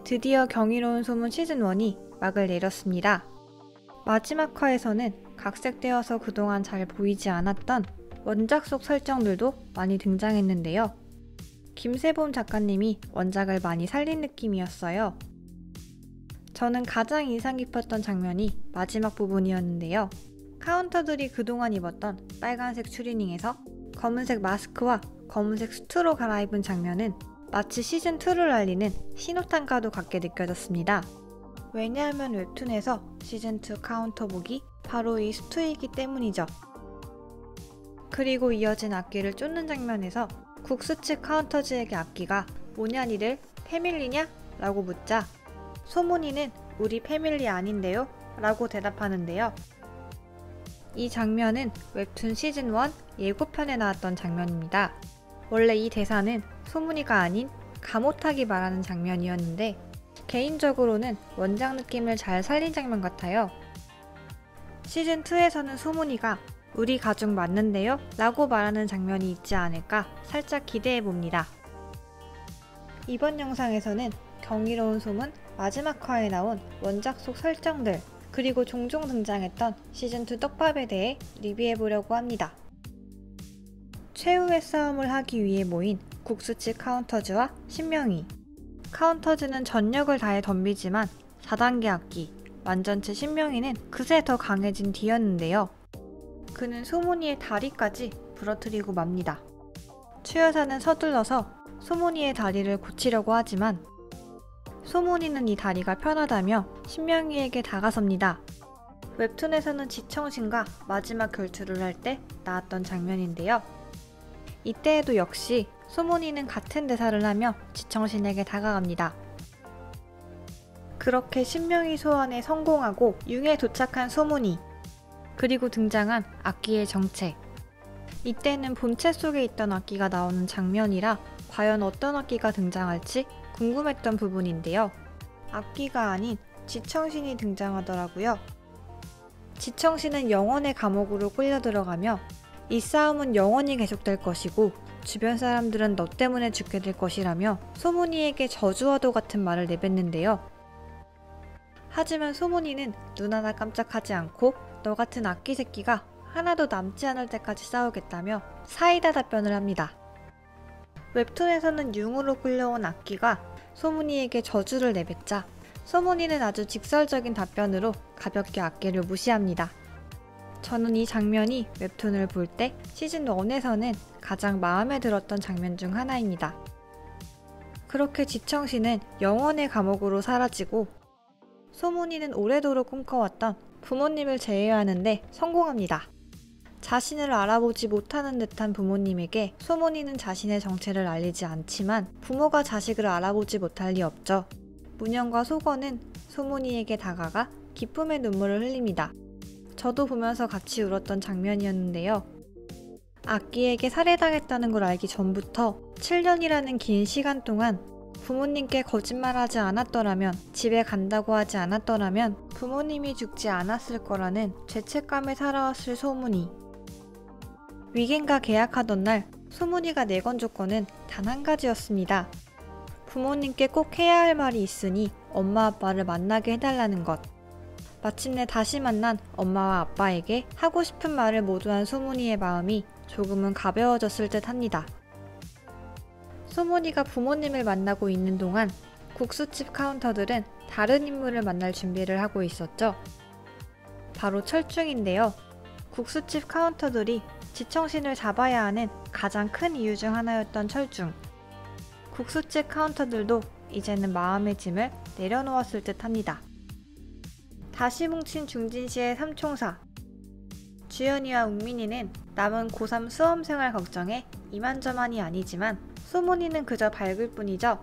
드디어 경이로운 소문 시즌1이 막을 내렸습니다. 마지막 화에서는 각색되어서 그동안 잘 보이지 않았던 원작 속 설정들도 많이 등장했는데요. 김세범 작가님이 원작을 많이 살린 느낌이었어요. 저는 가장 인상 깊었던 장면이 마지막 부분이었는데요. 카운터들이 그동안 입었던 빨간색 추리닝에서 검은색 마스크와 검은색 수트로 갈아입은 장면은 마치 시즌2를 알리는 신호탄과도 같게 느껴졌습니다. 왜냐하면 웹툰에서 시즌2 카운터복이 바로 이 수트이기 때문이죠. 그리고 이어진 악기를 쫓는 장면에서 국수 측 카운터즈에게 악기가 뭐냐 니들 패밀리냐? 라고 묻자 소문이는 우리 패밀리 아닌데요? 라고 대답하는데요. 이 장면은 웹툰 시즌1 예고편에 나왔던 장면입니다. 원래 이 대사는 소문이가 아닌 가모탁이 말하는 장면이었는데 개인적으로는 원작 느낌을 잘 살린 장면 같아요. 시즌2에서는 소문이가 우리 가족 맞는데요? 라고 말하는 장면이 있지 않을까 살짝 기대해봅니다. 이번 영상에서는 경이로운 소문 마지막 화에 나온 원작 속 설정들 그리고 종종 등장했던 시즌2 떡밥에 대해 리뷰해보려고 합니다. 최후의 싸움을 하기 위해 모인 국수 측 카운터즈와 신명희. 카운터즈는 전력을 다해 덤비지만 4단계 악기, 완전체 신명희는 그새 더 강해진 뒤였는데요. 그는 소문이의 다리까지 부러뜨리고 맙니다. 추 여사는 서둘러서 소문이의 다리를 고치려고 하지만 소문이는 이 다리가 편하다며 신명희에게 다가섭니다. 웹툰에서는 지청신과 마지막 결투를 할 때 나왔던 장면인데요. 이때에도 역시 소문이는 같은 대사를 하며 지청신에게 다가갑니다. 그렇게 신명희 소환에 성공하고 융에 도착한 소문이 그리고 등장한 악기의 정체. 이때는 본체 속에 있던 악기가 나오는 장면이라 과연 어떤 악기가 등장할지 궁금했던 부분인데요. 악기가 아닌 지청신이 등장하더라고요. 지청신은 영원의 감옥으로 끌려 들어가며 이 싸움은 영원히 계속될 것이고 주변 사람들은 너 때문에 죽게 될 것이라며 소문이에게 저주와도 같은 말을 내뱉는데요. 하지만 소문이는 눈 하나 깜짝하지 않고 너 같은 악기 새끼가 하나도 남지 않을 때까지 싸우겠다며 사이다 답변을 합니다. 웹툰에서는 융으로 끌려온 악기가 소문이에게 저주를 내뱉자 소문이는 아주 직설적인 답변으로 가볍게 악기를 무시합니다. 저는 이 장면이 웹툰을 볼 때 시즌1에서는 가장 마음에 들었던 장면 중 하나입니다. 그렇게 지청신은 영원의 감옥으로 사라지고 소문이는 오래도록 꿈꿔왔던 부모님을 제외하는데 성공합니다. 자신을 알아보지 못하는 듯한 부모님에게 소문이는 자신의 정체를 알리지 않지만 부모가 자식을 알아보지 못할 리 없죠. 문영과 소건은 소문이에게 다가가 기쁨의 눈물을 흘립니다. 저도 보면서 같이 울었던 장면이었는데요. 악기에게 살해당했다는 걸 알기 전부터 7년이라는 긴 시간 동안 부모님께 거짓말하지 않았더라면, 집에 간다고 하지 않았더라면 부모님이 죽지 않았을 거라는 죄책감에 살아왔을 소문이. 위겐과 계약하던 날 소문이가 내건 조건은 단 한 가지였습니다. 부모님께 꼭 해야 할 말이 있으니 엄마 아빠를 만나게 해달라는 것. 마침내 다시 만난 엄마와 아빠에게 하고 싶은 말을 모두 한 소문이의 마음이 조금은 가벼워졌을 듯 합니다. 소문이가 부모님을 만나고 있는 동안 국수집 카운터들은 다른 인물을 만날 준비를 하고 있었죠. 바로 철중인데요. 국수집 카운터들이 지청신을 잡아야 하는 가장 큰 이유 중 하나였던 철중. 국수집 카운터들도 이제는 마음의 짐을 내려놓았을 듯 합니다. 다시 뭉친 중진시의 삼총사. 주연이와 웅민이는 남은 고3 수험생활 걱정에 이만저만이 아니지만 소문이는 그저 밝을 뿐이죠.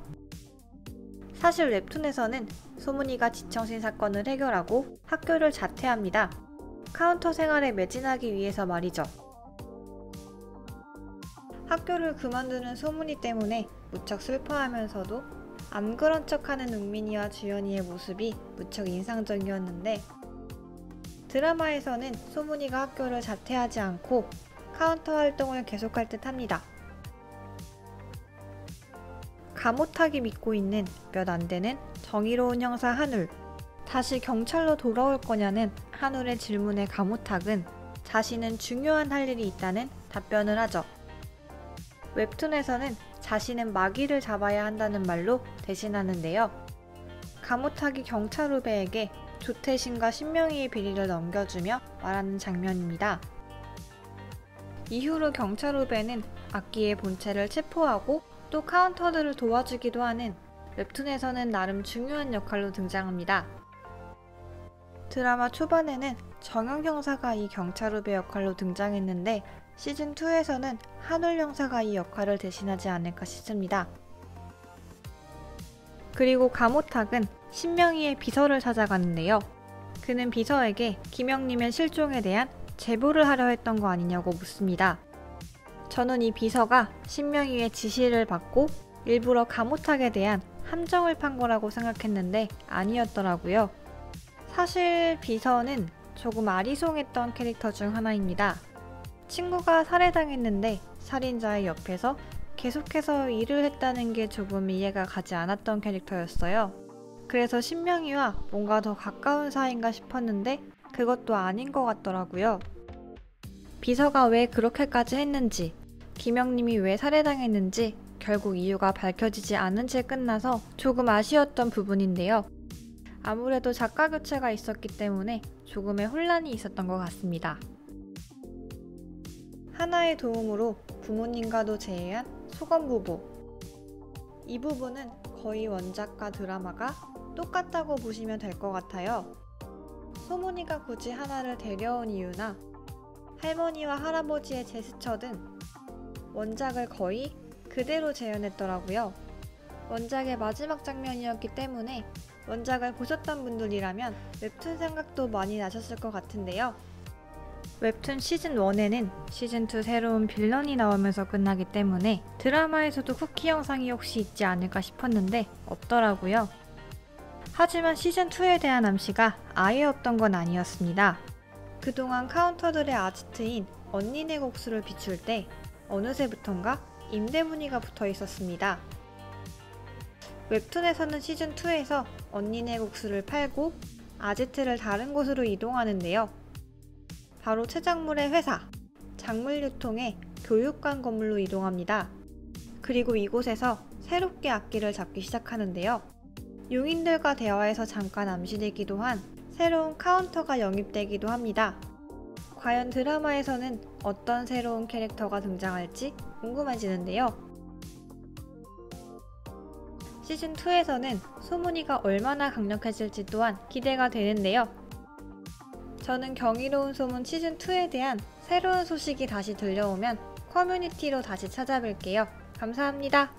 사실 웹툰에서는 소문이가 지청신 사건을 해결하고 학교를 자퇴합니다. 카운터 생활에 매진하기 위해서 말이죠. 학교를 그만두는 소문이 때문에 무척 슬퍼하면서도 안 그런 척하는 웅민이와 주연이의 모습이 무척 인상적이었는데 드라마에서는 소문이가 학교를 자퇴하지 않고 카운터 활동을 계속할 듯 합니다. 감오탁이 믿고 있는 몇 안 되는 정의로운 형사 한울. 다시 경찰로 돌아올 거냐는 한울의 질문에 감오탁은 자신은 중요한 할 일이 있다는 답변을 하죠. 웹툰에서는 자신은 마귀를 잡아야 한다는 말로 대신하는데요. 감오탁이 경찰 후배에게 조태신과 신명희의 비리를 넘겨주며 말하는 장면입니다. 이후로 경찰 후배는 악기의 본체를 체포하고 또 카운터들을 도와주기도 하는 웹툰에서는 나름 중요한 역할로 등장합니다. 드라마 초반에는 정영 형사가 이 경찰 후배 역할로 등장했는데 시즌2에서는 한울 형사가 이 역할을 대신하지 않을까 싶습니다. 그리고 감오탁은 신명희의 비서를 찾아가는데요. 그는 비서에게 김영림의 실종에 대한 제보를 하려 했던 거 아니냐고 묻습니다. 저는 이 비서가 신명희의 지시를 받고 일부러 감오탁에 대한 함정을 판 거라고 생각했는데 아니었더라고요. 사실 비서는 조금 아리송했던 캐릭터 중 하나입니다. 친구가 살해당했는데 살인자의 옆에서 계속해서 일을 했다는 게 조금 이해가 가지 않았던 캐릭터였어요. 그래서 신명희와 뭔가 더 가까운 사이인가 싶었는데 그것도 아닌 것 같더라고요. 비서가 왜 그렇게까지 했는지, 김영림이 왜 살해당했는지 결국 이유가 밝혀지지 않은 채 끝나서 조금 아쉬웠던 부분인데요. 아무래도 작가 교체가 있었기 때문에 조금의 혼란이 있었던 것 같습니다. 하나의 도움으로 부모님과도 재회한 소건부부. 이 부분은 거의 원작과 드라마가 똑같다고 보시면 될 것 같아요. 소문이가 굳이 하나를 데려온 이유나 할머니와 할아버지의 제스처 등 원작을 거의 그대로 재현했더라고요. 원작의 마지막 장면이었기 때문에 원작을 보셨던 분들이라면 웹툰 생각도 많이 나셨을 것 같은데요. 웹툰 시즌1에는 시즌2 새로운 빌런이 나오면서 끝나기 때문에 드라마에서도 쿠키 영상이 혹시 있지 않을까 싶었는데 없더라고요. 하지만 시즌2에 대한 암시가 아예 없던 건 아니었습니다. 그동안 카운터들의 아지트인 언니네 곡수를 비출 때 어느새부턴가 임대문의가 붙어 있었습니다. 웹툰에서는 시즌2에서 언니네 국수를 팔고 아지트를 다른 곳으로 이동하는데요. 바로 최작물의 회사, 작물유통의 교육관 건물로 이동합니다. 그리고 이곳에서 새롭게 악기를 잡기 시작하는데요. 용인들과 대화에서 잠깐 암시되기도 한 새로운 카운터가 영입되기도 합니다. 과연 드라마에서는 어떤 새로운 캐릭터가 등장할지 궁금해지는데요. 시즌2에서는 소문이가 얼마나 강력해질지 또한 기대가 되는데요. 저는 경이로운 소문 시즌2에 대한 새로운 소식이 다시 들려오면 커뮤니티로 다시 찾아뵐게요. 감사합니다.